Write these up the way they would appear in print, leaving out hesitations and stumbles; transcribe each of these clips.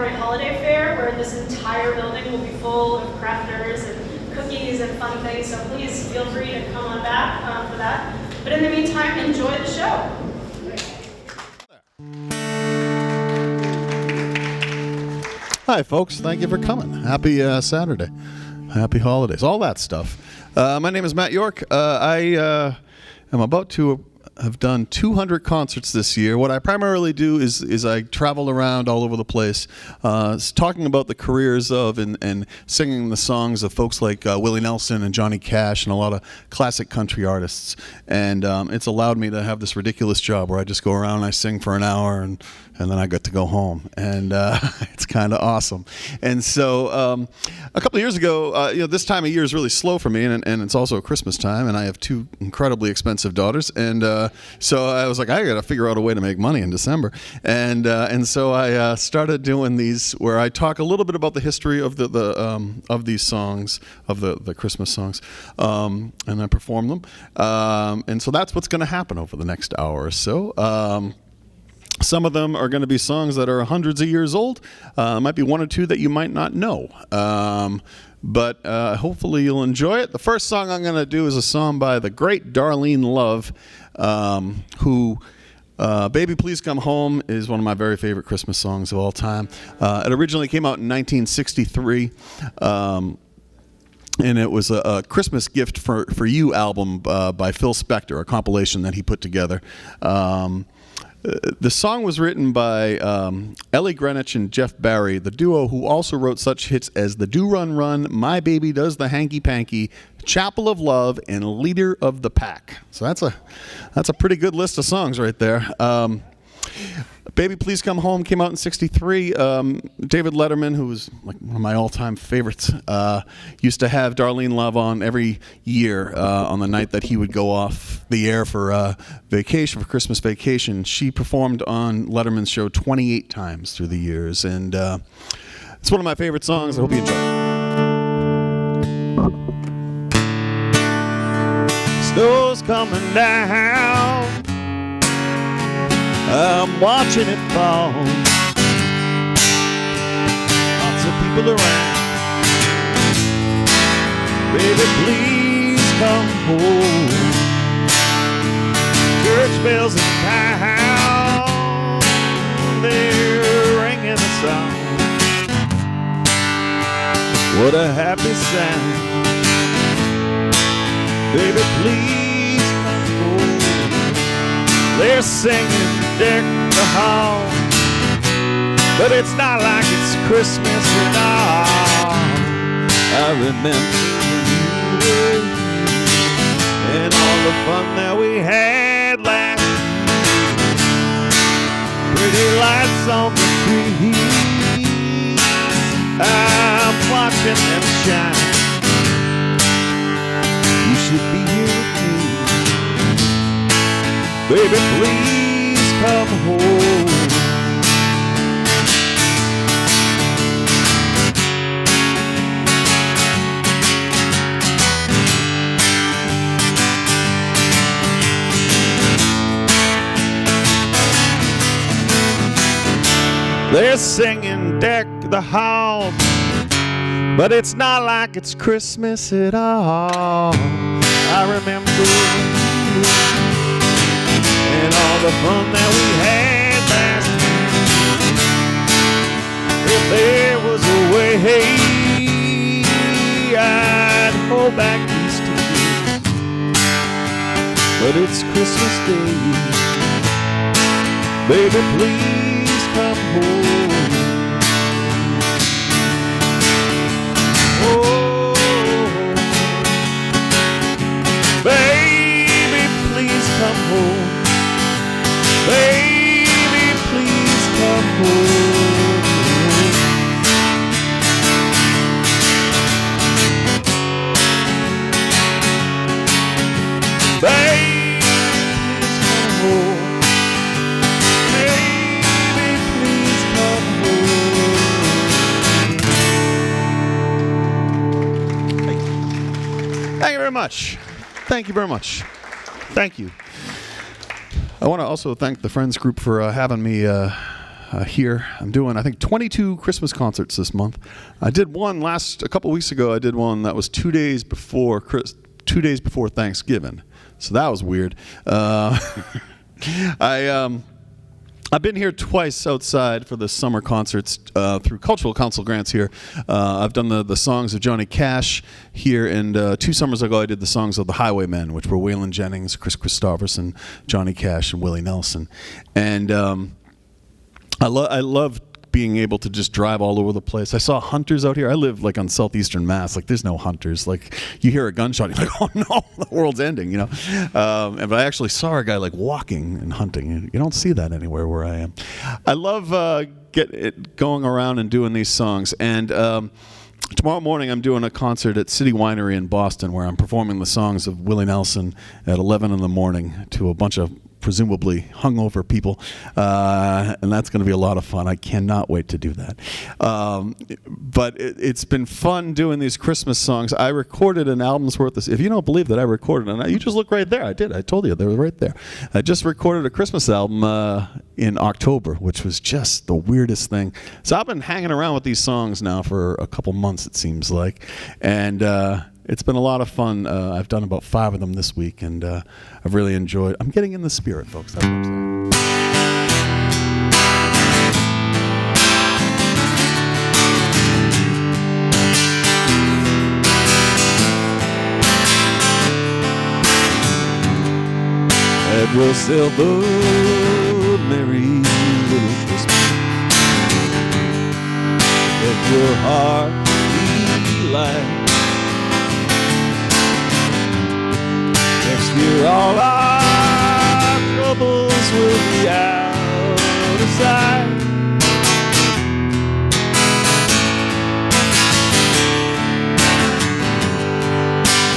celebrate holiday fair where this entire building will be full of crafters and cookies and fun things, so please feel free to come on back for that. But in the meantime, enjoy the show. Hi, folks. Thank you for coming. Happy Saturday. Happy holidays. All that stuff. My name is Matt York. I am about to have done 200 concerts this year. What I primarily do is I travel around all over the place, talking about the careers of and singing the songs of folks like Willie Nelson and Johnny Cash and a lot of classic country artists. And it's allowed me to have this ridiculous job where I just go around and I sing for an hour and then I get to go home, and it's kind of awesome. And so a couple of years ago, this time of year is really slow for me, and it's also Christmas time, and I have two incredibly expensive daughters, and so I was like, I got to figure out a way to make money in December, and so I started doing these where I talk a little bit about the history of of these songs, of the Christmas songs, and I perform them, and so that's what's going to happen over the next hour or so. Some of them are going to be songs that are hundreds of years old. Might be one or two that you might not know. But hopefully you'll enjoy it. The first song I'm going to do is a song by the great Darlene Love, who Baby Please Come Home is one of my very favorite Christmas songs of all time. It originally came out in 1963. And it was a Christmas Gift for You album by Phil Spector, a compilation that he put together. The song was written by Ellie Greenwich and Jeff Barry, the duo who also wrote such hits as The Do Run Run, My Baby Does the Hanky Panky, Chapel of Love, and Leader of the Pack. So that's a pretty good list of songs right there. Baby Please Come Home came out in 63. David Letterman, who was like one of my all-time favorites, used to have Darlene Love on every year on the night that he would go off the air for vacation, for Christmas vacation. She performed on Letterman's show 28 times through the years, and it's one of my favorite songs. I hope you enjoy it. Snow's coming down, I'm watching it fall. Lots of people around. Baby, please come home. Church bells in town, they're ringing a song. What a happy sound. Baby, please come home. They're singing Deck the Hall, but it's not like it's Christmas at all. I remember you and all the fun that we had last year. Pretty lights on the tree, I'm watching them shine. You should be here with me. Baby, please come home. They're singing Deck the Hall, but it's not like it's Christmas at all. I remember and all the fun that we had last year. If there was a way, I'd hold back these tears, but it's Christmas Day. Baby, please come home. Oh, baby, please come home. Baby, please come home. Baby, please come home. Baby, please come home. Thank you very much. Thank you very much. Thank you. I want to also thank the Friends Group for having me here. I'm doing, I think, 22 Christmas concerts this month. I did one a couple weeks ago. I did one that was 2 days before 2 days before Thanksgiving. So that was weird. I've been here twice outside for the summer concerts through Cultural Council grants here. I've done the songs of Johnny Cash here, and 2 summers ago I did the songs of the Highwaymen, which were Waylon Jennings, Chris Christopherson, Johnny Cash, and Willie Nelson. And I love being able to just drive all over the place. I saw hunters out here. I live like on southeastern Mass. Like there's no hunters. Like you hear a gunshot, you're like, oh no, the world's ending, you know. But I actually saw a guy like walking and hunting. You don't see that anywhere where I am. I love going around and doing these songs. And tomorrow morning I'm doing a concert at City Winery in Boston where I'm performing the songs of Willie Nelson at 11 in the morning to a bunch of presumably hungover people, and that's going to be a lot of fun. I cannot wait to do that. But it's been fun doing these Christmas songs. I recorded an album's worth of, if you don't believe that I recorded, and you just look right there. I did. I told you they were right there. I just recorded a Christmas album in October, which was just the weirdest thing. So I've been hanging around with these songs now for a couple months, it seems like, and it's been a lot of fun. I've done about 5 of them this week, and I've really enjoyed. I'm getting in the spirit, folks. That's what I'm saying. It will sail the merry little Christmas. Let your heart be light. Next year all our troubles will be out of sight.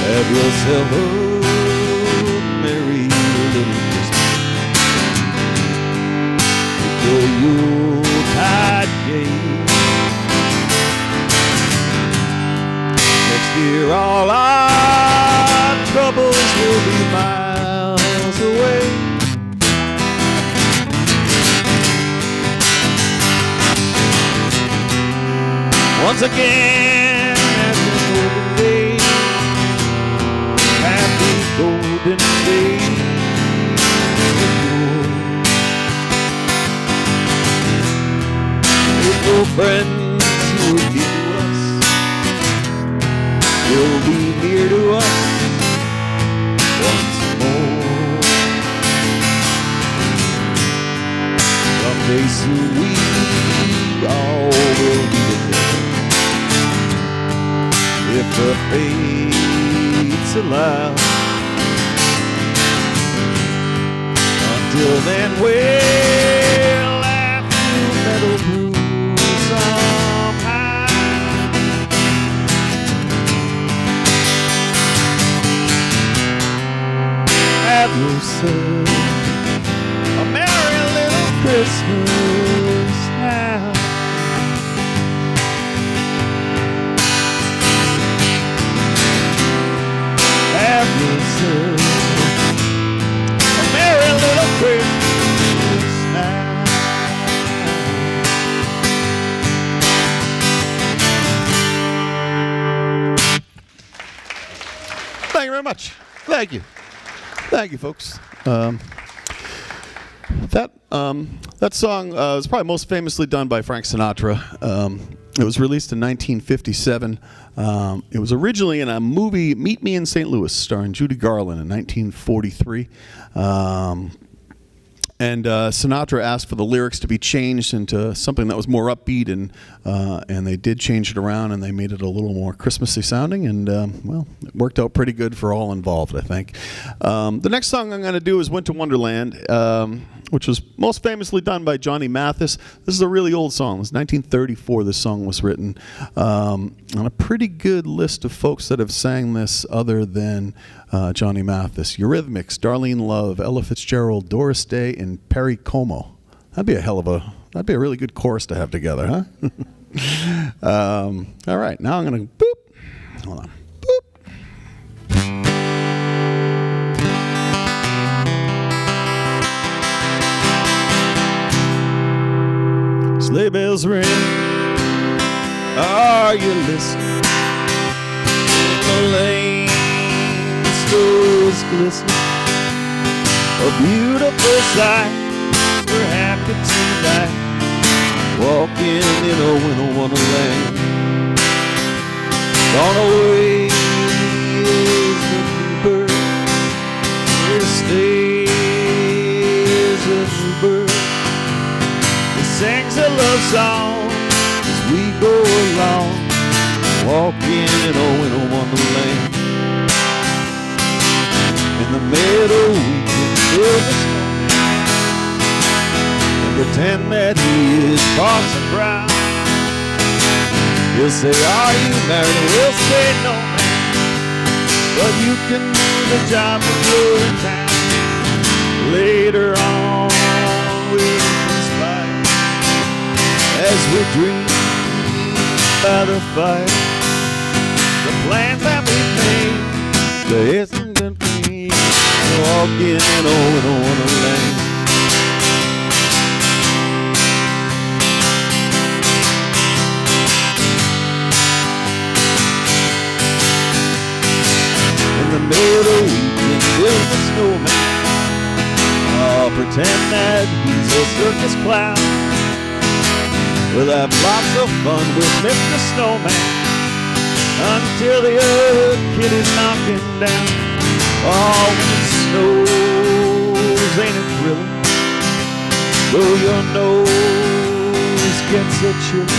Have yourself a merry little Christmas with your Yuletide gay. Next year all our troubles will be miles away. Once again, happy golden day, happy golden day. Faithful friends who were dear to us will be near to us once more. Someday soon we all will be together, if the fates allow. Until then we'll have to meddle through somehow. Have yourself a merry little Christmas now. Have yourself a merry little Christmas now. Thank you very much. Thank you. Thank you, folks. That song was probably most famously done by Frank Sinatra. It was released in 1957. It was originally in a movie, Meet Me in St. Louis, starring Judy Garland in 1943. And Sinatra asked for the lyrics to be changed into something that was more upbeat, and they did change it around, and they made it a little more Christmassy sounding, and well, it worked out pretty good for all involved, I think. The next song I'm going to do is Winter Wonderland, which was most famously done by Johnny Mathis. This is a really old song. It was 1934 this song was written, on a pretty good list of folks that have sang this other than Johnny Mathis. Eurythmics, Darlene Love, Ella Fitzgerald, Doris Day, and Perry Como. That'd be a really good chorus to have together, huh? All right, now I'm going to boop. Hold on. Boop. sleigh bells ring. Are you listening? The lane stores glisten. A beautiful sight. We're happy tonight, walking in a winter wonderland. Gone away is the bird. Here stays a new bird. He sings a love song as we go along, walking in a winter wonderland. In the meadow we can build a snowman and pretend that he is Parson Brown. He'll say, are you married? And we'll say, no, man, but you can do the job when you're in town. Later on we'll conspire as we dream by the fire. The plans that we made, the Essendon Queen, walking in a wonderland. In the middle we can build a snowman. I'll pretend that he's a circus clown. We'll have lots of fun with Mr. Snowman until the other kid is knocking down. Oh, when it snows, ain't it thrilling? Though your nose gets a chill,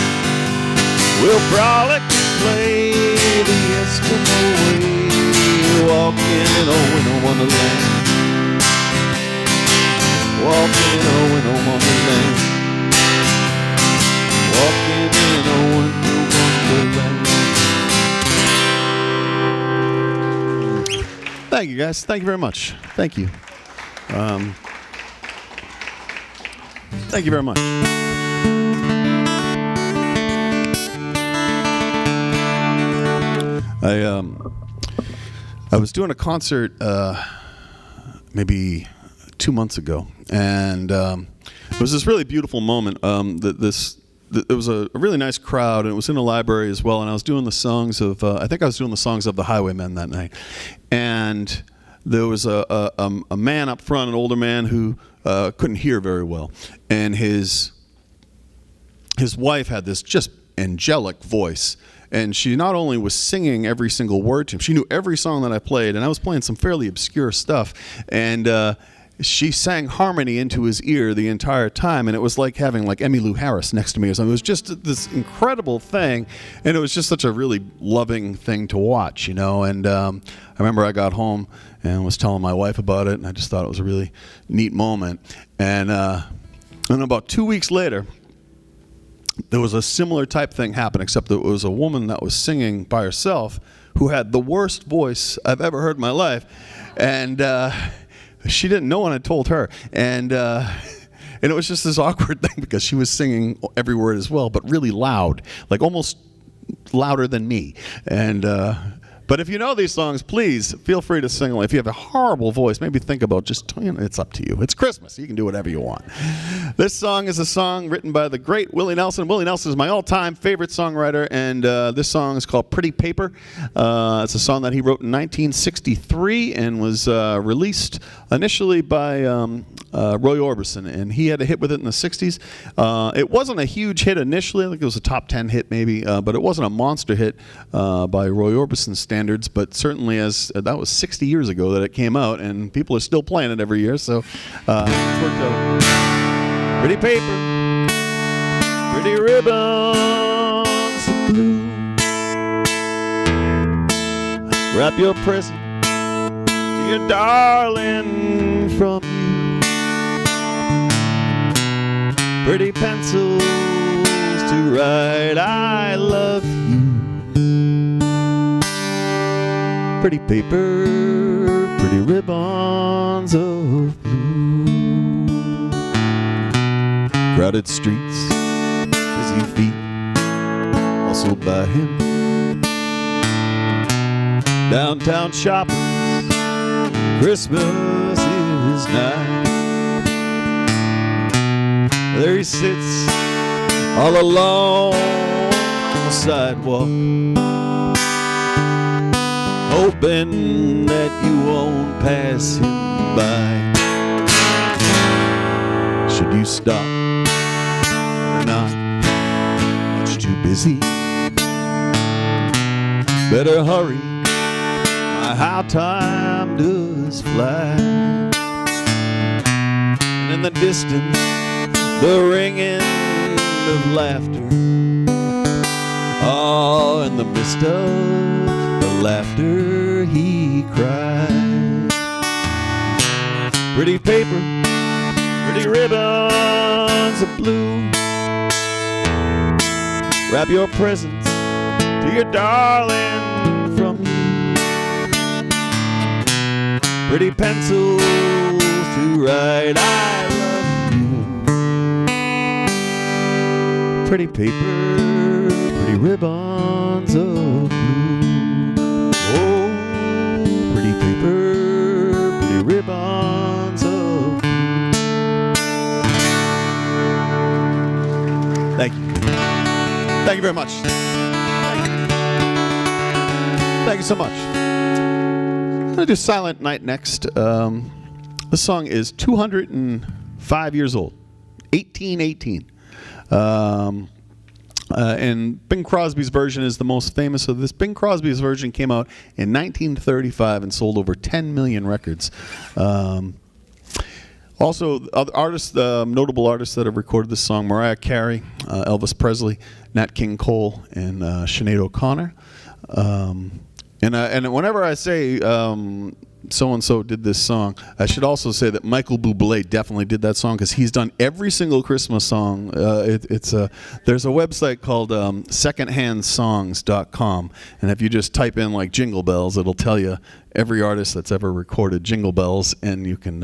we'll frolic and play the Eskimo way, walking in a winter wonderland. Walking in a winter wonderland. Walking in a winter wonderland. Thank you, guys. Thank you very much. Thank you. Thank you very much. I was doing a concert maybe 2 months ago, and it was this really beautiful moment. It was a really nice crowd, and it was in a library as well. And I was doing the songs of I think I was doing the songs of the Highwaymen that night, and there was a man up front, an older man who couldn't hear very well, and his wife had this just angelic voice. And she not only was singing every single word to him, she knew every song that I played, and I was playing some fairly obscure stuff. And she sang harmony into his ear the entire time, and it was like having like Emmylou Harris next to me or something. It was just this incredible thing, and it was just such a really loving thing to watch, you know. And I remember I got home and was telling my wife about it, and I just thought it was a really neat moment. And about 2 weeks later, there was a similar type thing happen, except that it was a woman that was singing by herself who had the worst voice I've ever heard in my life. And she didn't, no one had told her. And it was just this awkward thing because she was singing every word as well, but really loud, like almost louder than me. And but if you know these songs, please feel free to sing along. If you have a horrible voice, maybe think about just, you know, it's up to you. It's Christmas. You can do whatever you want. This song is a song written by the great Willie Nelson. Willie Nelson is my all-time favorite songwriter, and this song is called Pretty Paper. It's a song that he wrote in 1963 and was released initially by Roy Orbison, and he had a hit with it in the 60s. It wasn't a huge hit initially. I think it was a top 10 hit maybe, but it wasn't a monster hit by Roy Orbison's standards, but certainly as that was 60 years ago that it came out, and people are still playing it every year, so it's worked out. Pretty paper, pretty ribbons of blue, wrap your present to your darling from you. Pretty pencils to write I love you. Pretty paper, pretty ribbons of blue. Crowded streets, busy feet, also by him. Downtown shoppers, Christmas is nigh. There he sits all along the sidewalk, hoping that you won't pass him by. Should you stop or not? Much too busy. Better hurry, how time does fly. And in the distance, the ringing of laughter. Oh, in the midst of the laughter, he cried. Pretty paper, pretty ribbons of blue, wrap your presents to your darling from you. Pretty pencils to write I love you. Pretty paper, pretty ribbons of blue. Oh, pretty paper, pretty ribbons of blue. Thank you. Thank you very much. Thank you so much. I'm going to do Silent Night next. This song is 205 years old, 1818. And Bing Crosby's version is the most famous of this. Bing Crosby's version came out in 1935 and sold over 10 million records. Also, other artists, notable artists that have recorded this song: Mariah Carey, Elvis Presley, Nat King Cole, and Sinead O'Connor. And whenever I say so-and-so did this song, I should also say that Michael Bublé definitely did that song, because he's done every single Christmas song. There's a website called secondhandsongs.com, and if you just type in like Jingle Bells, it'll tell you every artist that's ever recorded Jingle Bells, and you can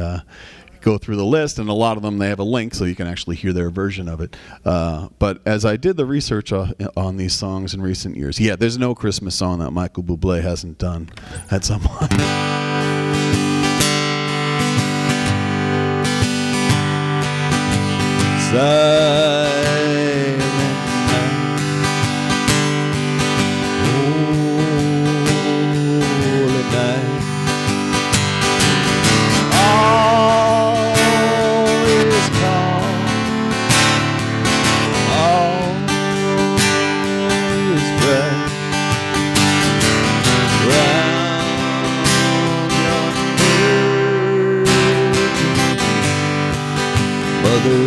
go through the list, and a lot of them, they have a link so you can actually hear their version of it. But as I did the research on these songs in recent years, yeah, there's no Christmas song that Michael Bublé hasn't done at some point. Silent night, holy night, all is calm, all is bright, round your virgin mother.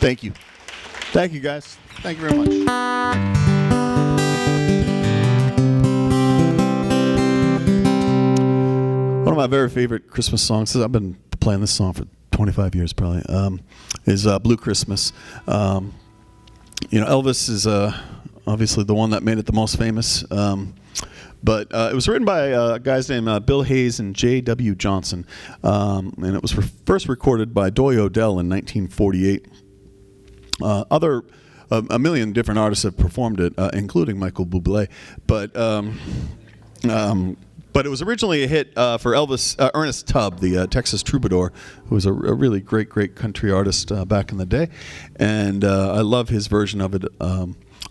Thank you. Thank you, guys. Thank you very much. One of my very favorite Christmas songs, I've been playing this song for 25 years probably, is Blue Christmas. Elvis is obviously the one that made it the most famous. But it was written by guys named Bill Hayes and J.W. Johnson. And it was first recorded by Doyle Odell in 1948. A million different artists have performed it, including Michael Bublé. But it was originally a hit for Ernest Tubb, the Texas troubadour, who was a really great country artist back in the day. And I love his version of it.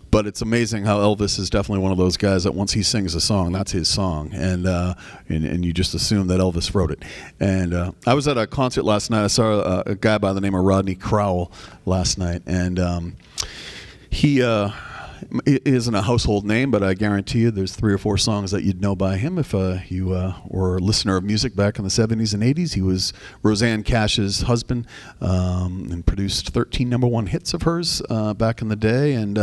But it's amazing how Elvis is definitely one of those guys that once he sings a song, that's his song, and you just assume that Elvis wrote it. And I was at a concert last night. I saw a guy by the name of Rodney Crowell last night, and he isn't a household name, but I guarantee you there's 3 or 4 songs that you'd know by him if you were a listener of music back in the 70s and 80s. He was Roseanne Cash's husband and produced 13 number 1 hits of hers back in the day. And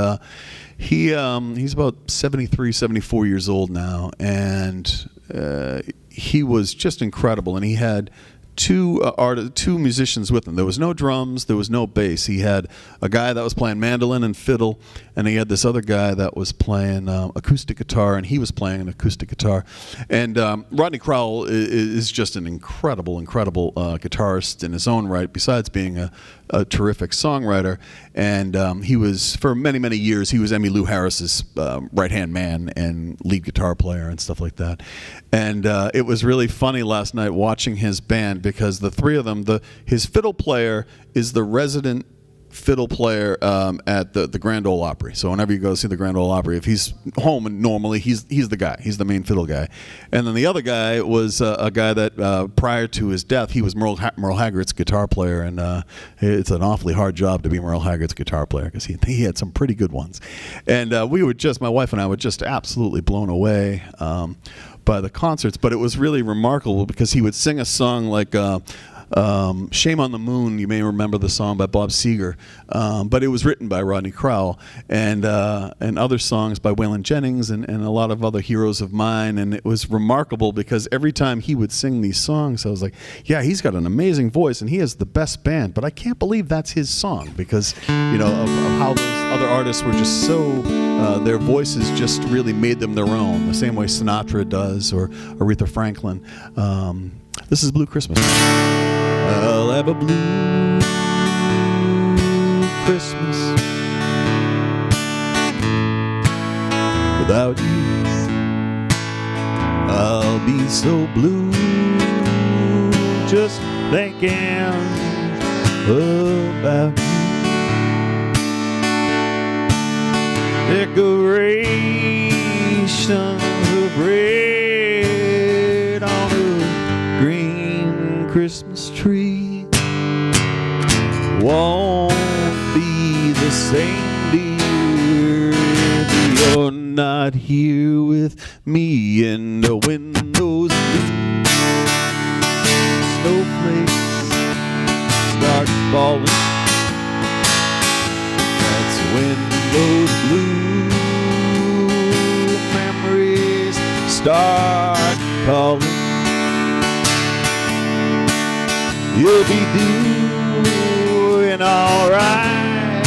he's about 73, 74 years old now, and he was just incredible. And he had two musicians with him. There was no drums, there was no bass. He had a guy that was playing mandolin and fiddle, and he had this other guy that was playing acoustic guitar, and he was playing an acoustic guitar. And Rodney Crowell is just an incredible guitarist in his own right, besides being a terrific songwriter. And he was, for many years, he was Emmylou Harris's right-hand man and lead guitar player and stuff like that. And it was really funny last night watching his band, because the 3 of them, his fiddle player is the resident fiddle player at the Grand Ole Opry. So whenever you go see the Grand Ole Opry, if he's home, and normally he's the guy, he's the main fiddle guy. And then the other guy was a guy that prior to his death, he was Merle Haggard's guitar player, and it's an awfully hard job to be Merle Haggard's guitar player, because he had some pretty good ones. And my wife and I were just absolutely blown away by the concerts. But it was really remarkable because he would sing a song like Shame on the Moon. You may remember the song by Bob Seger, but it was written by Rodney Crowell, and other songs by Waylon Jennings and a lot of other heroes of mine. And it was remarkable because every time he would sing these songs, I was like, yeah, he's got an amazing voice and he has the best band, but I can't believe that's his song, because of how those other artists were just so their voices just really made them their own, the same way Sinatra does, or Aretha Franklin. This is Blue Christmas. I'll have a blue Christmas without you. I'll be so blue just thinking about you. Decorations of red on a green Christmas tree won't be the same, dear, if you're not here with me. And the windows blue, snowflakes start falling. That's when those blue memories start calling. You'll be doing alright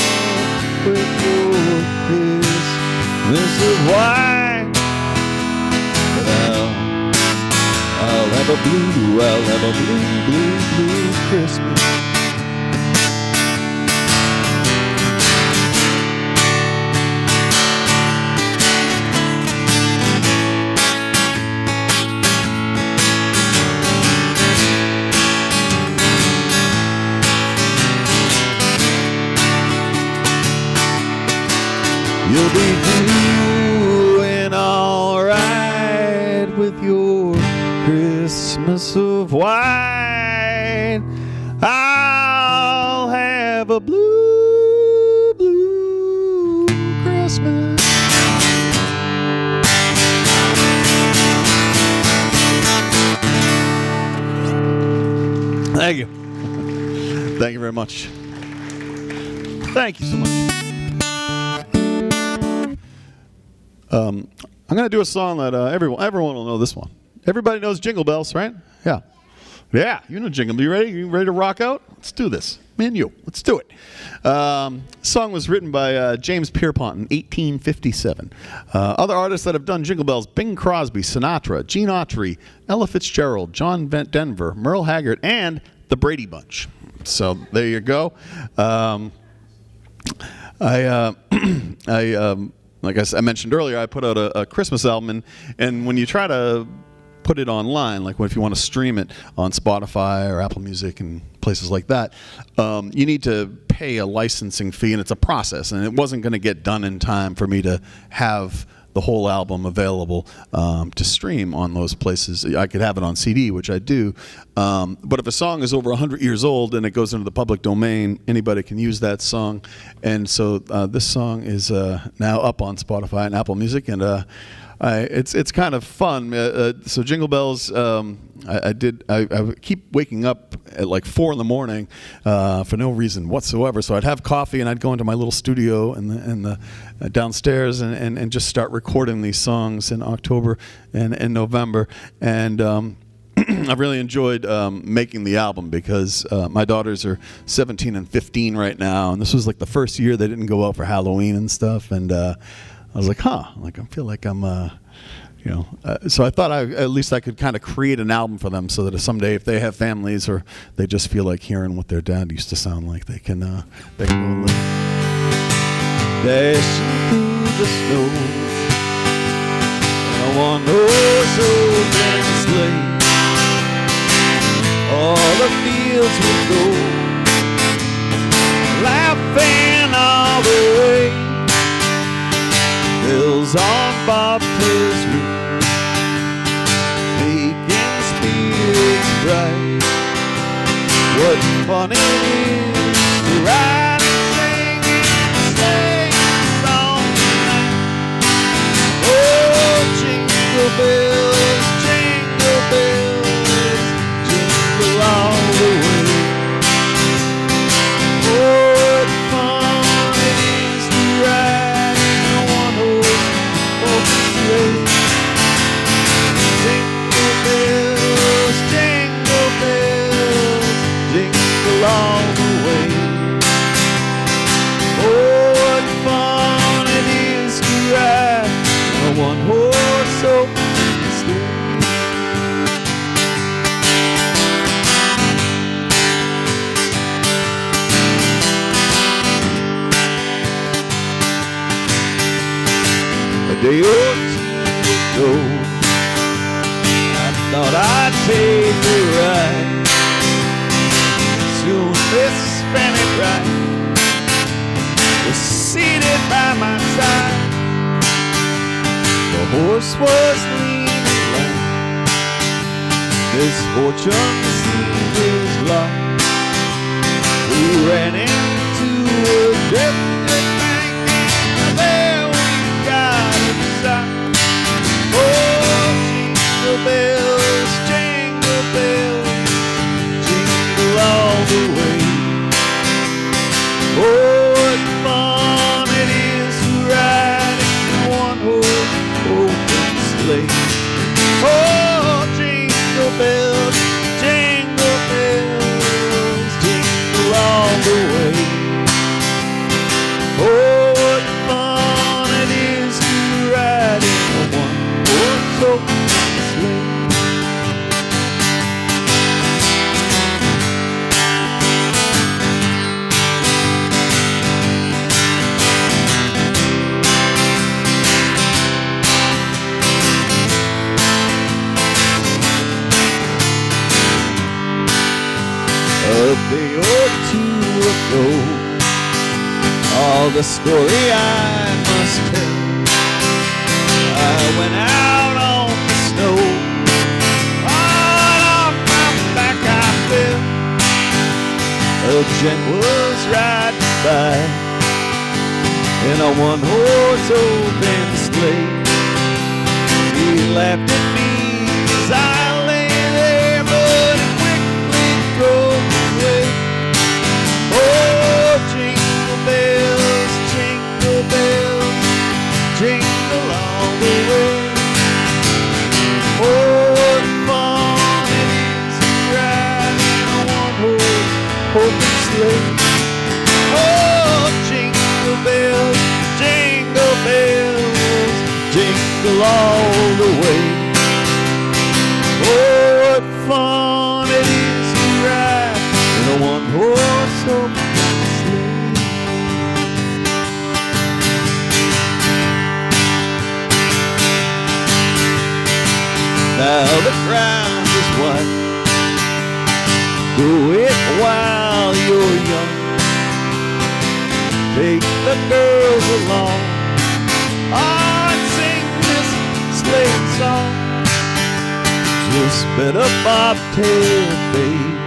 with your Christmas of white. But I'll have a blue Christmas. You'll be doing alright with your Christmas of white. I'll have a blue Christmas. Thank you. Thank you very much. Thank you so much. I'm going to do a song that everyone will know this one. Everybody knows Jingle Bells, right? Yeah. Yeah, you know Jingle Bells. You ready? You ready to rock out? Let's do this. Me and you. Let's do it. Song was written by James Pierpont in 1857. Other artists that have done Jingle Bells: Bing Crosby, Sinatra, Gene Autry, Ella Fitzgerald, John Denver, Merle Haggard, and the Brady Bunch. So there you go. Like I mentioned earlier, I put out a Christmas album, and when you try to put it online, like if you want to stream it on Spotify or Apple Music and places like that, you need to pay a licensing fee, and it's a process, and it wasn't going to get done in time for me to have the whole album available to stream on those places. I could have it on CD, which I do, but if a song is over 100 years old and it goes into the public domain, anybody can use that song. And so this song is now up on Spotify and Apple Music, and it's kind of fun. So Jingle Bells, I keep waking up at like 4 in the morning for no reason whatsoever. So I'd have coffee and I'd go into my little studio in the downstairs and just start recording these songs in October and November. And I've really enjoyed making the album because my daughters are 17 and 15 right now, and this was like the first year they didn't go out for Halloween and stuff. And I was like, I feel like I'm, so I thought at least I could kind of create an album for them so that someday if they have families or they just feel like hearing what their dad used to sound like, they can go and live. Dashing through the snow in a one-horse open sleigh, all the fields will go, laughing all the way. Bells on bobtails ring, making spirits bright. What fun it is to ride and sing and sing song tonight. Oh, jingle bells, jingle all the way. Oh, what fun it is to ride in a one-horse open sleigh. Jingle bells, jingle all the way. Oh, what fun it is to ride in a one-horse open sleigh. A day or two ago, I thought I'd take a ride. Soon this Fanny Bright was seated by my side. The horse was leaning right. Misfortune seemed his lot. We ran into a drifted bank, and there we got inside. Oh, jingle bells, jingle all the way. Oh, what fun it is to ride in a one-horse open sleigh. Oh, jingle bells, jingle all the way. Oh, what fun it is to ride in a one-horse open sleigh. A day or two ago, all the story I must tell. I went out on the snow, all off my back I fell. A gent was riding by in a one-horse open sleigh. He laughed at me as I lay there, but he quickly drove away. Oh, jingle bells, jingle all the way. Oh, what fun it is to ride in a one-horse open sleigh. Now the ground is white. Do it while you're young. Take the girls along. I'd sing this sleigh song. Just better bobtail, babe.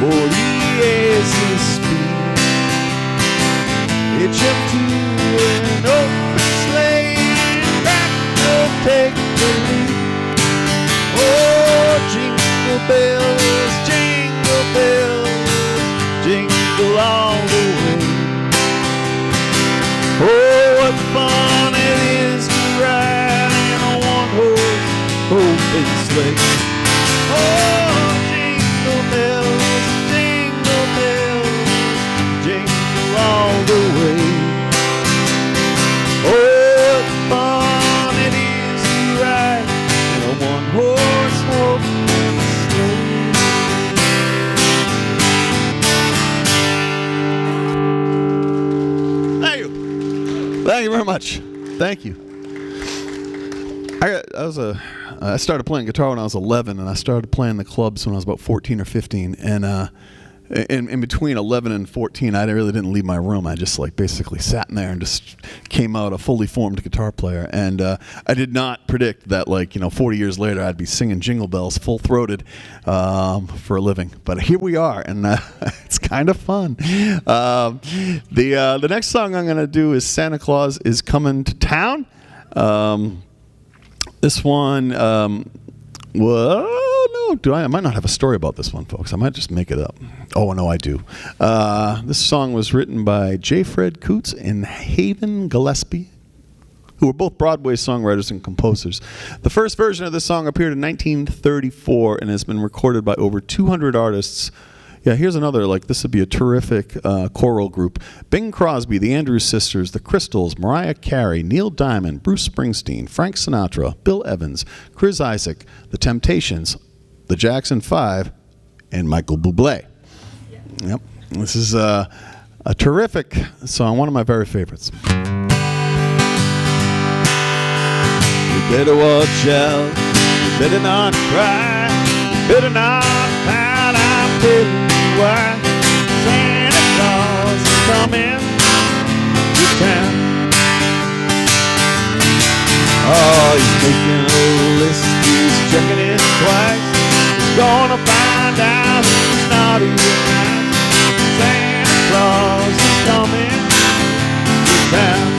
240 is the speed. Hitch up to an open sleigh. Crackle, take the lead. Oh, jingle bells, jingle all the way. Oh, what fun it is to ride in a one-horse open sleigh. Oh, jingle bells, jingle all the way. Oh, what fun it is to ride in a one-horse open sleigh. Thank you very much. Thank you. I started playing guitar when I was 11, and I started playing the clubs when I was about 14 or 15. And in between 11 and 14, I really didn't leave my room. I just basically sat in there and just came out a fully formed guitar player. And I did not predict that 40 years later I'd be singing Jingle Bells full throated for a living. But here we are, and it's kind of fun. The next song I'm going to do is Santa Claus is Coming to Town. This one, I might not have a story about this one, folks. I might just make it up. Oh, no, I do. This song was written by J. Fred Coots and Haven Gillespie, who were both Broadway songwriters and composers. The first version of this song appeared in 1934 and has been recorded by over 200 artists. Yeah, here's another, this would be a terrific choral group. Bing Crosby, the Andrews Sisters, the Crystals, Mariah Carey, Neil Diamond, Bruce Springsteen, Frank Sinatra, Bill Evans, Chris Isaak, The Temptations, the Jackson 5, and Michael Bublé. Yep, this is a terrific song, one of my very favorites. You better watch out, you better not cry, you better not pout, I'm telling you why. Santa Claus is coming to town. Oh, he's making a list, he's checking it twice. He's gonna find out who's naughty and nice. Santa Claus is coming to town.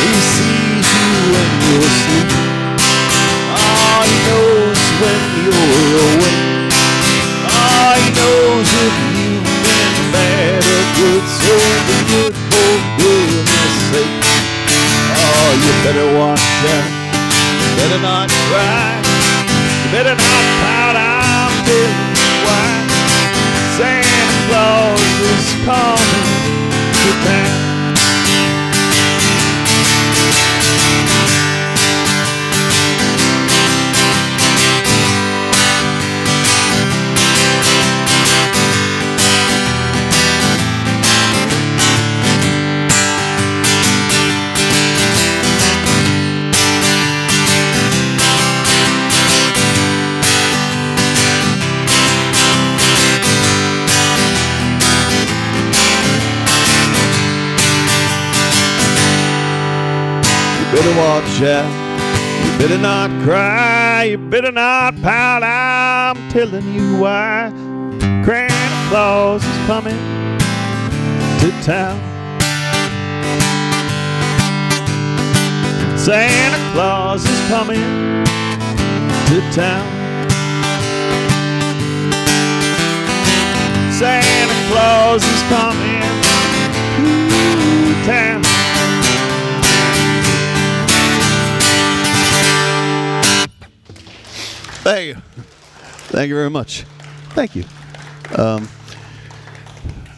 He sees you when you're sleeping. Oh, he knows when you're awake. Oh, he knows if you've been bad or good. So be good for goodness sake. Oh, you better watch out. You better not cry. You better not pout. I'm telling you why. Santa Claus is coming to town. Better watch out, you better not cry, you better not pout, I'm telling you why. Santa Claus is coming to town. Santa Claus is coming to town. Santa Claus is coming to town. Thank you. Thank you very much. Thank you. I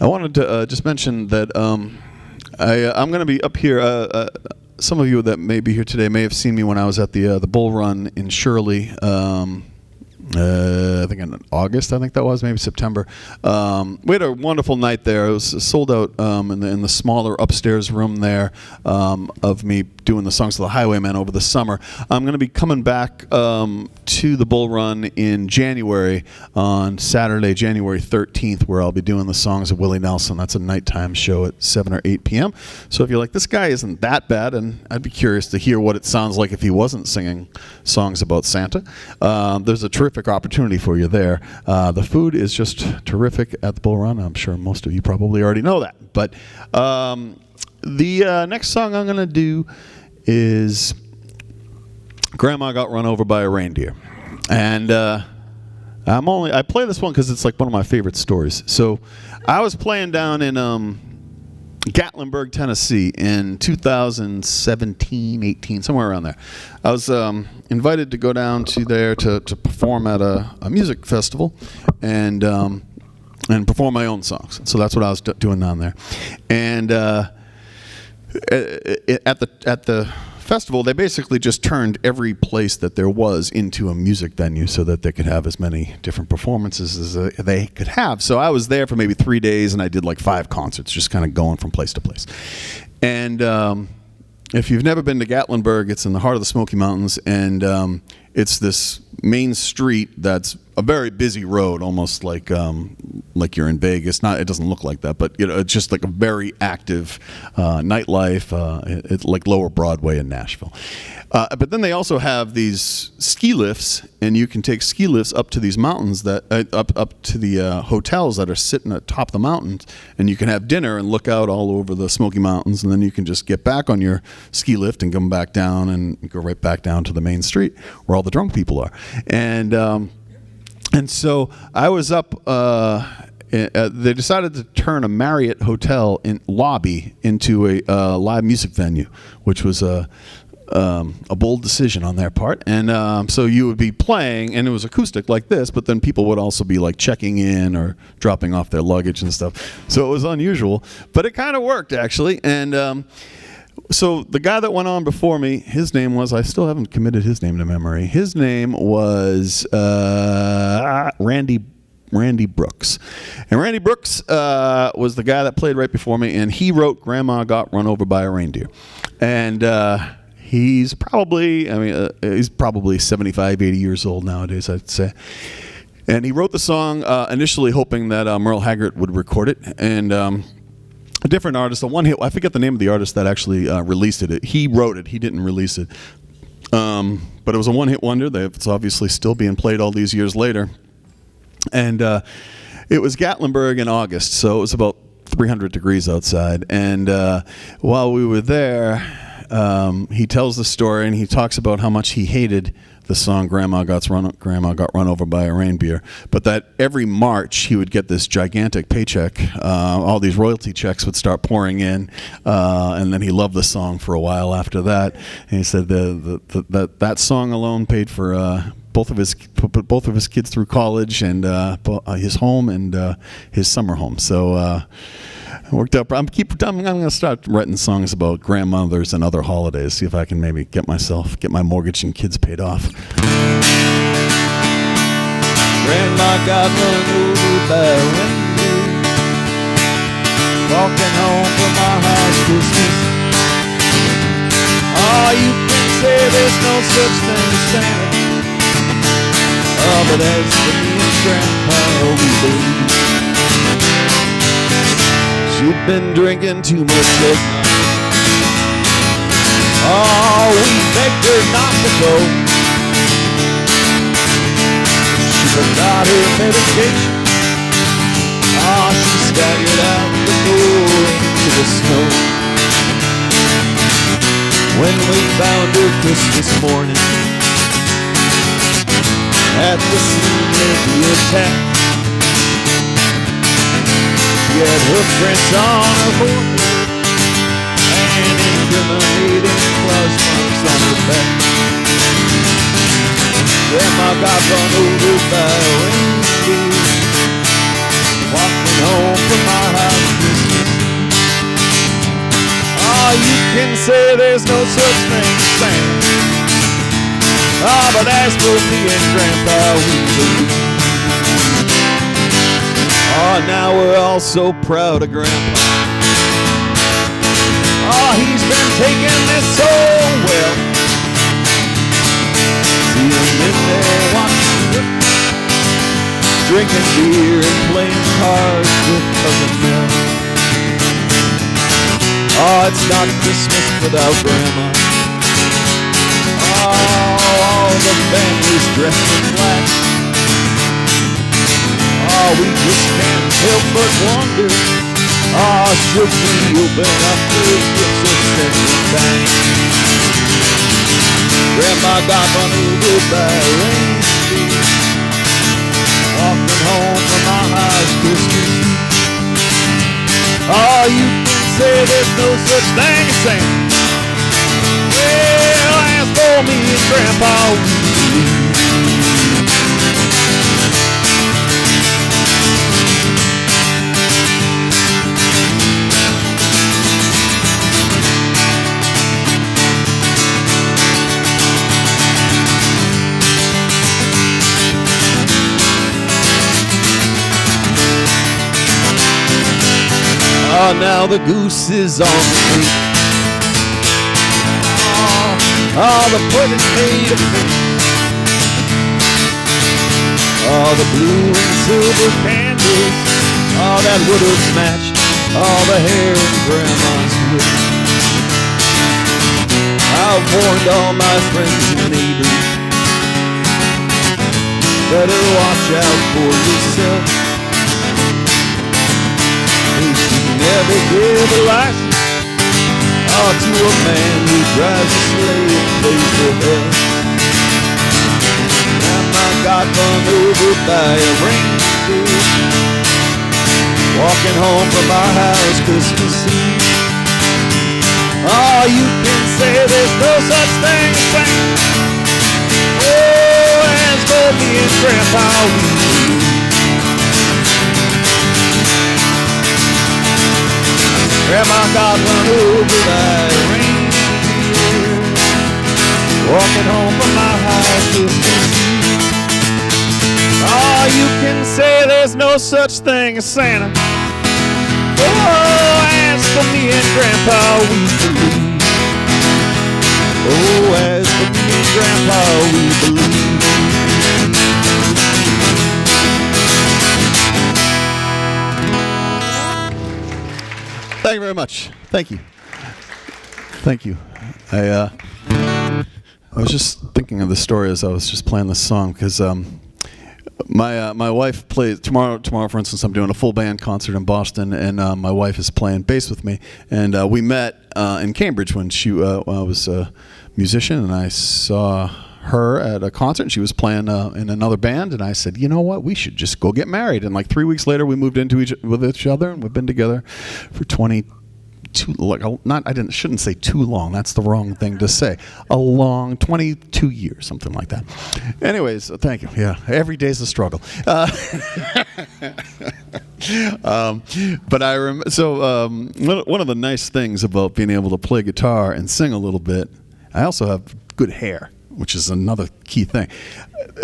wanted to just mention that I'm going to be up here. Some of you that may be here today may have seen me when I was at the Bull Run in Shirley. I think in August, I think that was, maybe September. We had a wonderful night there. It was sold out in the smaller upstairs room there of me doing the Songs of the Highwaymen over the summer. I'm going to be coming back to the Bull Run in January on Saturday, January 13th, where I'll be doing the Songs of Willie Nelson. That's a nighttime show at 7 or 8 p.m. So if you're like, this guy isn't that bad, and I'd be curious to hear what it sounds like if he wasn't singing songs about Santa, there's a terrific opportunity for you there. The food is just terrific at the Bull Run. I'm sure most of you probably already know that. But the next song I'm going to do is Grandma Got Run Over by a Reindeer. And I play this one because it's like one of my favorite stories. So I was playing down in Gatlinburg, Tennessee in 2017, 18, somewhere around there. I was invited to go down to there to perform at a music festival and perform my own songs. So that's what I was doing down there. And at the festival, they basically just turned every place that there was into a music venue so that they could have as many different performances as they could have. So I was there for maybe 3 days, and I did like 5 concerts, just kind of going from place to place. And if you've never been to Gatlinburg, it's in the heart of the Smoky Mountains, and it's this main street that's a very busy road, almost like you're in Vegas. It doesn't look like that, but it's just like a very active nightlife. It's like Lower Broadway in Nashville. But then they also have these ski lifts, and you can take ski lifts up to these mountains that up to the hotels that are sitting at the top of the mountains, and you can have dinner and look out all over the Smoky Mountains, and then you can just get back on your ski lift and come back down and go right back down to the main street where all the drunk people are. And so I was up. They decided to turn a Marriott hotel lobby into a live music venue, which was a bold decision on their part. And so you would be playing, and it was acoustic like this, but then people would also be like checking in or dropping off their luggage and stuff. So it was unusual, but it kind of worked actually. And so the guy that went on before me, his name was, I still haven't committed his name to memory. His name was Randy Brooks. And Randy Brooks was the guy that played right before me, and he wrote Grandma Got Run Over by a Reindeer. And he's probably 75, 80 years old nowadays, I'd say. And he wrote the song initially hoping that Merle Haggard would record it. And a different artist, I forget the name of the artist that actually released it. He wrote it. He didn't release it. But it was a one-hit wonder. It's obviously still being played all these years later. And it was Gatlinburg in August, so it was about 300 degrees outside. And while we were there, he tells the story, and he talks about how much he hated the song Grandma Got Run Over by a Reindeer, but that every March he would get this gigantic paycheck. All these royalty checks would start pouring in, and then he loved the song for a while after that. And he said that song alone paid for both of his kids through college and his home and his summer home. So it worked out. I'm going to start writing songs about grandmothers and other holidays. See if I can maybe get my mortgage and kids paid off. Grandma got run over by a reindeer, walking home from our house Christmas. Oh, you can say there's no such thing as Santa. Oh, but as for me and Grandpa, we believe she'd been drinking too much last night. Oh, we begged her not to go. She forgot her medication. Oh, she staggered out the door into the snow. When we found her Christmas morning at the scene of the attack, she had hoofprints on her forehead and incriminating claws marks on her back. Grandma got run over by a reindeer, walking home from our house Christmas. Oh, you can say there's no such thing as Santa. Oh, but as for me and Grandpa, we believe. Oh, now we're all so proud of Grandpa. Oh, he's been taking this so well. See him in there watching, drinking beer and playing cards with Cousin Mel. Oh, it's not Christmas without Grandma. Oh, all the family's dressed in black. Oh, we just can't help but wonder. Oh, should we open up those gifts or send them back? Grandma got run over by a reindeer, walking home from our house Christmas Eve. Oh, you can say there's no such thing as Santa. Well, as for me and Grandpa, we believe. Oh, now the goose is on the tree. Oh, the pudding's made of cream. Oh, the blue and silver candles. Oh, that would have matched all the hair in Grandma's wig. I've warned all my friends and neighbors, better watch out for yourself. Never give a license to a man who drives a sleigh and plays with us. Grandma got run over by a reindeer, walking home from our house Christmas Eve. Oh, you can say there's no such thing as Santa. Oh, as for me and Grandpa, we believe. Grandma got run over by a reindeer, walking home from my house Christmas Eve. Oh, you can say there's no such thing as Santa. Oh, as for me and Grandpa, we believe. Oh, as for me and Grandpa, we believe. Thank you very much. Thank you. Thank you. I was just thinking of the story as I was just playing this song because my wife plays tomorrow. For instance, I'm doing a full band concert in Boston, and my wife is playing bass with me. And we met in Cambridge when I was a musician, and I saw her at a concert, and she was playing in another band, and I said, you know what, we should just go get married. And like 3 weeks later, we moved into with each other, and we've been together for 22, like, shouldn't say too long, that's the wrong thing to say, a long 22 years, something like that. Anyways, thank you. Yeah, every day's a struggle. But one of the nice things about being able to play guitar and sing a little bit, I also have good hair, which is another key thing,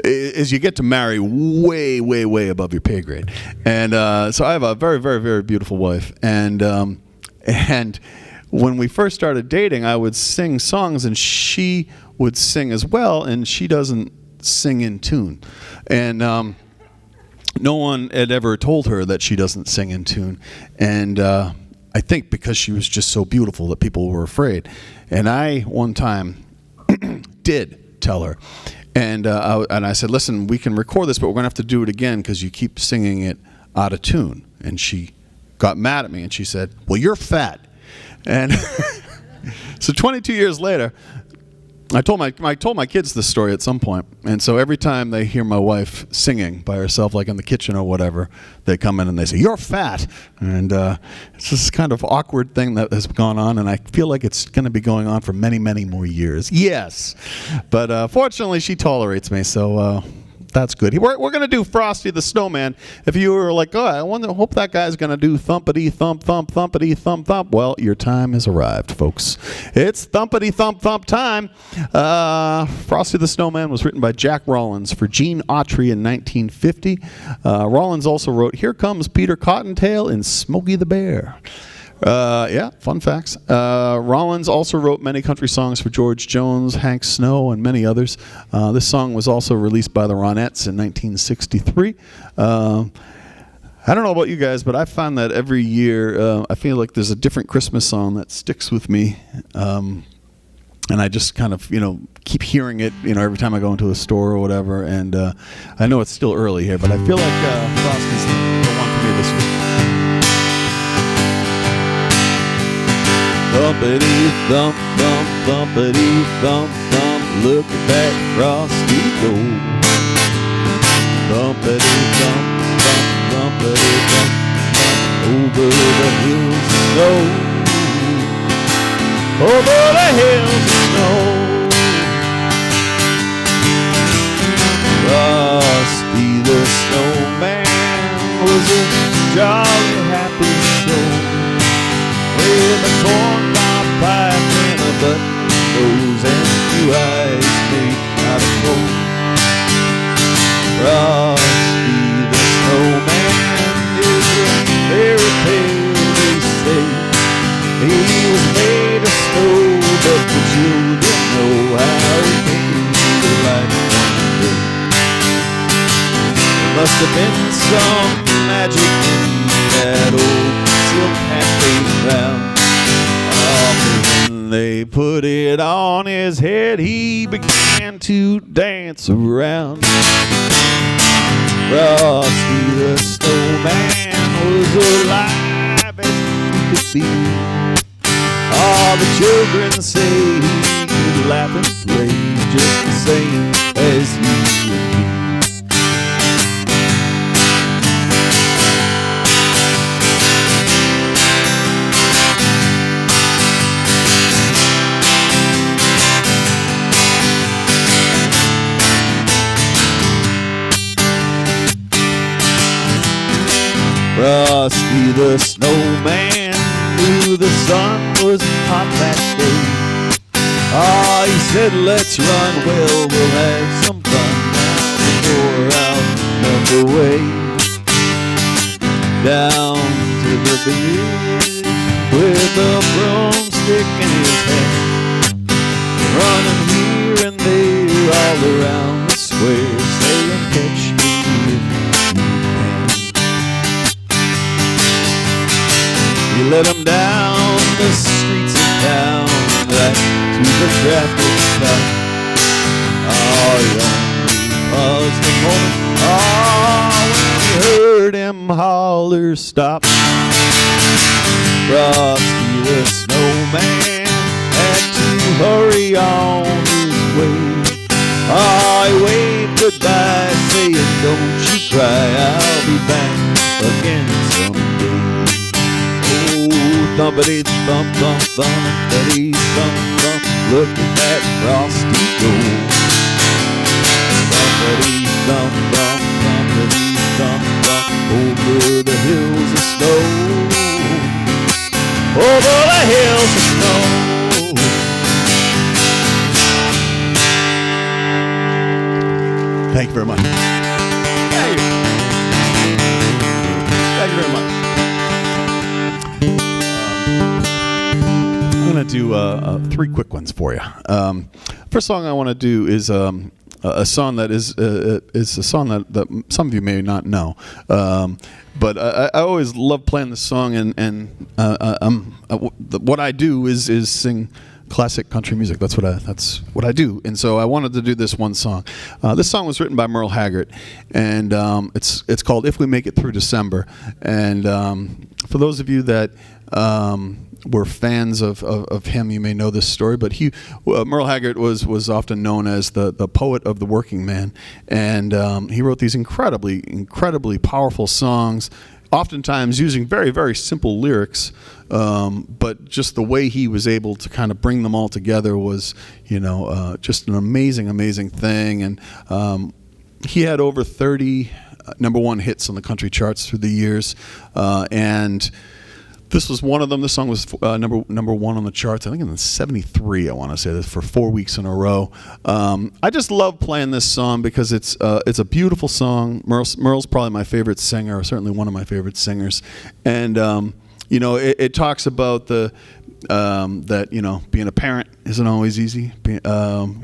is you get to marry way, way, way above your pay grade. And so I have a very, very, very beautiful wife. And when we first started dating, I would sing songs, and she would sing as well, and she doesn't sing in tune. And no one had ever told her that she doesn't sing in tune. And I think because she was just so beautiful that people were afraid. And I, one time, did tell her, and I said, listen, we can record this, but we're going to have to do it again because you keep singing it out of tune. And she got mad at me, and she said, well, you're fat. And so 22 years later, I told my kids this story at some point, and so every time they hear my wife singing by herself, like in the kitchen or whatever, they come in and they say, you're fat. And it's this kind of awkward thing that has gone on, and I feel like it's going to be going on for many, many more years. Yes. But fortunately, she tolerates me, so That's good. We're going to do Frosty the Snowman. If you were like, oh, hope that guy's going to do thumpity thump thump thumpity thump thump. Well, your time has arrived, folks. It's thumpity thump thump time. Frosty the Snowman was written by Jack Rollins for Gene Autry in 1950. Rollins also wrote Here Comes Peter Cottontail in Smokey the Bear. Yeah, fun facts. Rollins also wrote many country songs for George Jones, Hank Snow, and many others. This song was also released by the Ronettes in 1963. I don't know about you guys, but I find that every year I feel like there's a different Christmas song that sticks with me. And I just kind of, keep hearing it, every time I go into a store or whatever. And I know it's still early here, but I feel like Frosty's the one for me this week. Thumpity thump thump thumpity thump thump, look at that Frosty go. Thumpity thump thump thumpity thump thump, over the hills of snow, over the hills of snow. Frosty the Snowman was a jolly happy show, with a corncob pipe and a button nose and 2 eyes made out of coal. Frosty the Snowman is a fairy tale, they say. He was made of snow, but the children know how he came to life one day. There must have been some magic in that old silk hat they found. When they put it on his head, he began to dance around. Frosty the Snowman was alive as he could be. All the children say he could laugh and play just the same as you and me. Frosty the Snowman knew the sun was hot that day. He said, let's run, well, we'll have some fun now before I'll melt away. Down to the beach with a broomstick in his hand, running here and there all around the square, saying, catch me if you can. He led them down the streets of town, right to the traffic stop. He only paused a moment, when he heard him holler, stop. Frosty the Snowman had to hurry on his way. He waved goodbye, saying, don't you cry, I'll be back again someday. Thumpity thump thump thumpity thump thump, look at that Frosty go. Thumpity thump thump thumpity thump thump, over the hills of snow, over the hills of snow. Thank you very much. Thank you very much. I'm going to do 3 quick ones for you. First song I want to do is a song that is a song that some of you may not know, but I always love playing this song, and what I do is sing classic country music. That's what I do, and so I wanted to do this one song. This song was written by Merle Haggard, and it's called "If We Make It Through December." And for those of you that were fans of him, you may know this story, but Merle Haggard was often known as the poet of the working man, and he wrote these incredibly powerful songs, oftentimes using very, very simple lyrics, but just the way he was able to kind of bring them all together was, just an amazing thing. And he had over 30 number one hits on the country charts through the years, and this was one of them. This song was number one on the charts, I think in '73, I want to say, this for 4 weeks in a row. I just love playing this song because it's a beautiful song. Merle's probably my favorite singer, or certainly one of my favorite singers. And, it talks about that, being a parent isn't always easy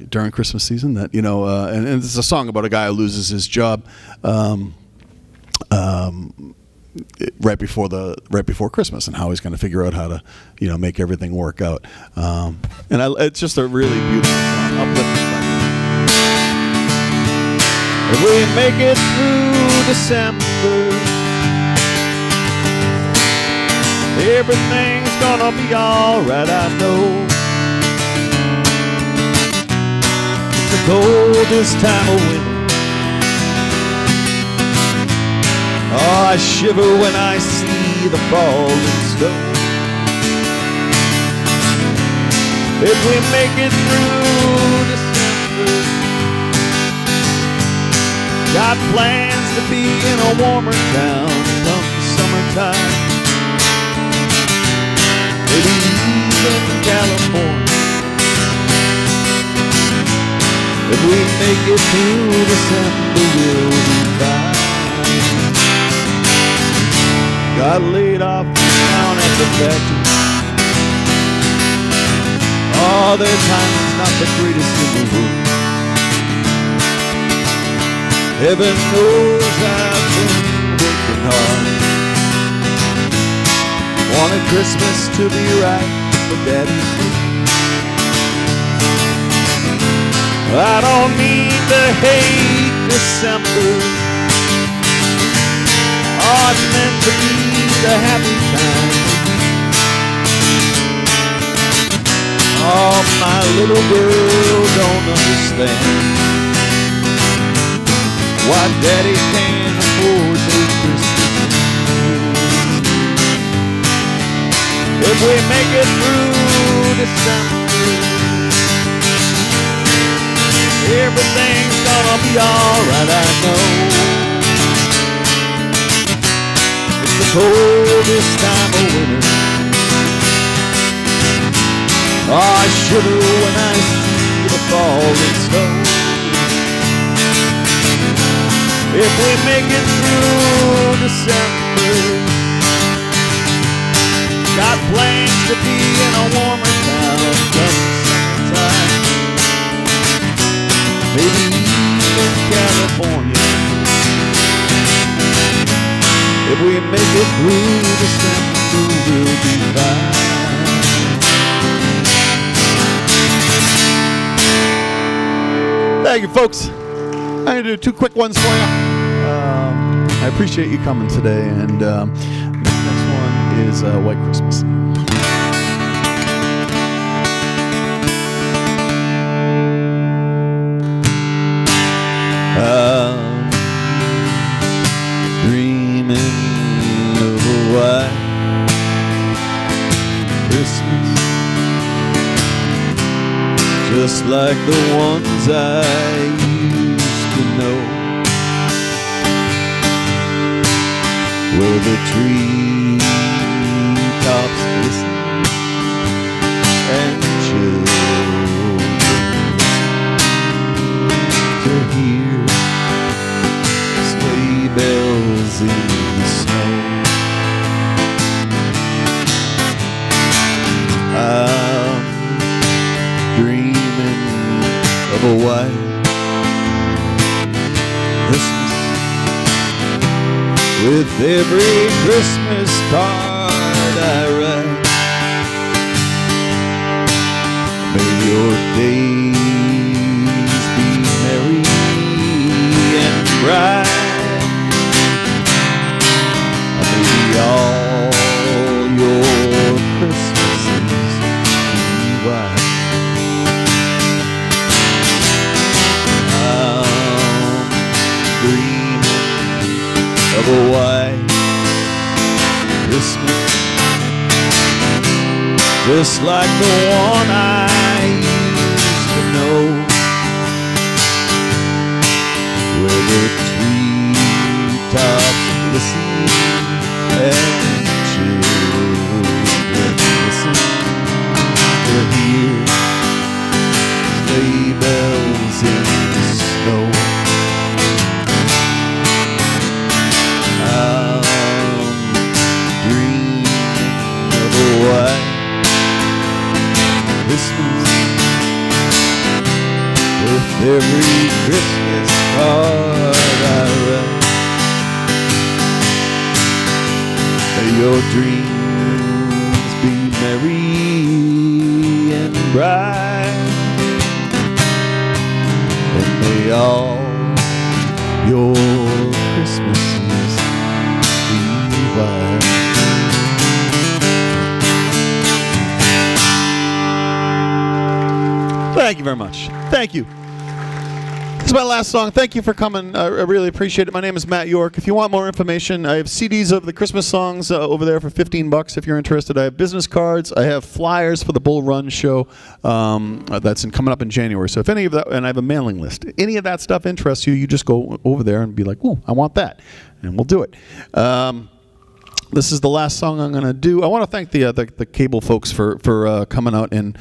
during Christmas season. That, and it's a song about a guy who loses his job. Right before Christmas, and how he's going to figure out how to, make everything work out. It's just a really beautiful song. Uplifting. If we make it through December, everything's gonna be alright, I know. It's the coldest time of winter. Oh, I shiver when I see the falling snow. If we make it through December, got plans to be in a warmer town come summertime. Maybe even California. If we make it through December, we'll be fine. Got laid off down at the factory. Oh, their timing's not the greatest in the world. Heaven knows I've been working hard. Wanted Christmas to be right for Daddy's sake. I don't mean to hate December. Oh, it's meant to be the happy time. Oh, my little girl don't understand why Daddy can't afford no Christmas. If we make it through December, everything's gonna be alright, I know. The coldest time of winter. Oh, I shiver when I see the falling snow. If we make it through December, got plans to be in a warmer town come summertime. Maybe even California. If we make it through December, we'll be fine. Thank you, folks. I'm going to do two quick ones for you. I appreciate you coming today, and the next one is White Christmas. Dreaming of a white Christmas, just like the ones I used to know, where the tree tops glisten and children to hear sleigh bells in the snow. I'm dreaming of a white Christmas, with every Christmas card I write. May your days be merry and bright. May all your Christmases be white. I'm dreaming of a white Christmas, just like the one I used to know, the treetops listen and children listen to hear sleigh bells in the snow. I'm dreaming of a white Christmas with every Christmas card I write. May your dreams be merry and bright, and may all your Christmases be white. Thank you very much. Thank you. This is my last song. Thank you for coming. I really appreciate it. My name is Matt York. If you want more information, I have CDs of the Christmas songs over there for $15 if you're interested. I have business cards. I have flyers for the Bull Run show that's coming up in January. So if any of that, and I have a mailing list. Any of that stuff interests you, you just go over there and be like, "Ooh, I want that," and we'll do it. This is the last song I'm going to do. I want to thank the cable folks for coming out and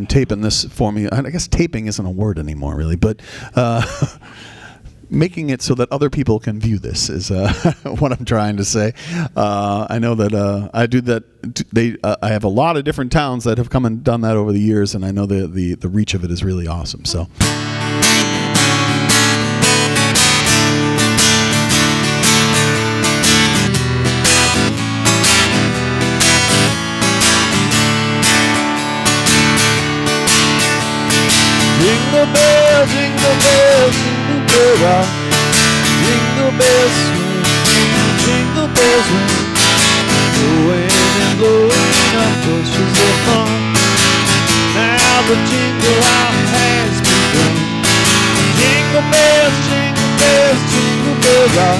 taping this for me. I guess taping isn't a word anymore, really, but making it so that other people can view this is what I'm trying to say. I know that I do that. I have a lot of different towns that have come and done that over the years, and I know the reach of it is really awesome. So. Jingle bells, jingle bells, jingle bell rock. Jingle bells swing, jingle bells ring. Blowing and blowing up bushels of fun. Now the jingle out has begun. Jingle bells, jingle bell rock.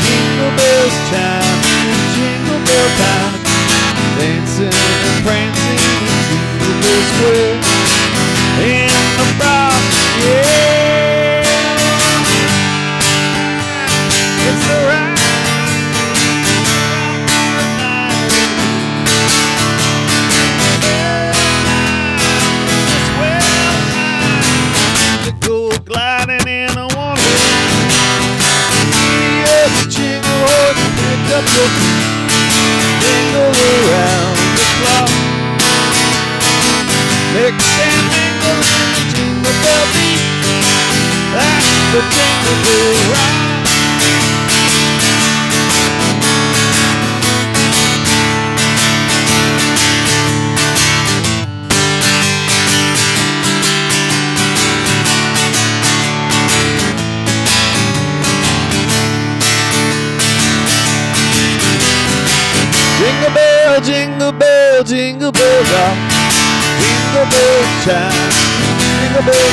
Jingle bells chime in jingle bell time. Dancing and prancing in Jingle Bell Square. In the frost, yeah, it's the right night. Swell time to go gliding in a wonderland. Yes, jingle horse, pick up your feet, jingle around the clock. Mix and mingle in the jingle bell beat. That's the jingle bell rock. Jingle bell, jingle bell, jingle bell rock. Jingle bell chime, jingle bell,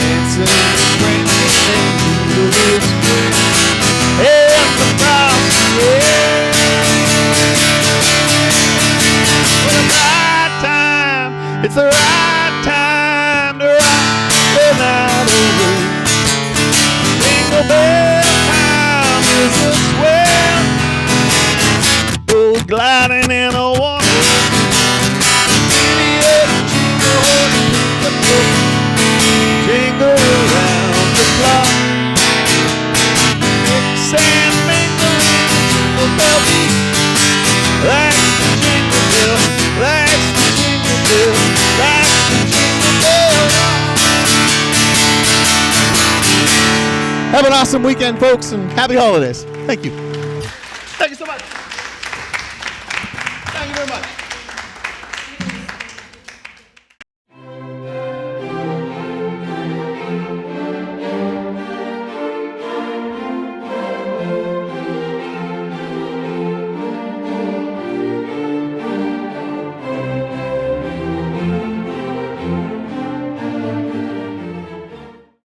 dancing and prancing in Jingle Bell Square. And the frost, yeah, it's the right time, it's the right time to rock the night away. Jingle bell time is a swell, oh, gliding in a wonderland. Jingle around the clock. Mix and mingle in the jingle bell beat. That's the jingle bell. That's the jingle bell. That's the jingle bell rock. Have an awesome weekend, folks, and happy holidays. Thank you. Thank you so much. Thank you very much.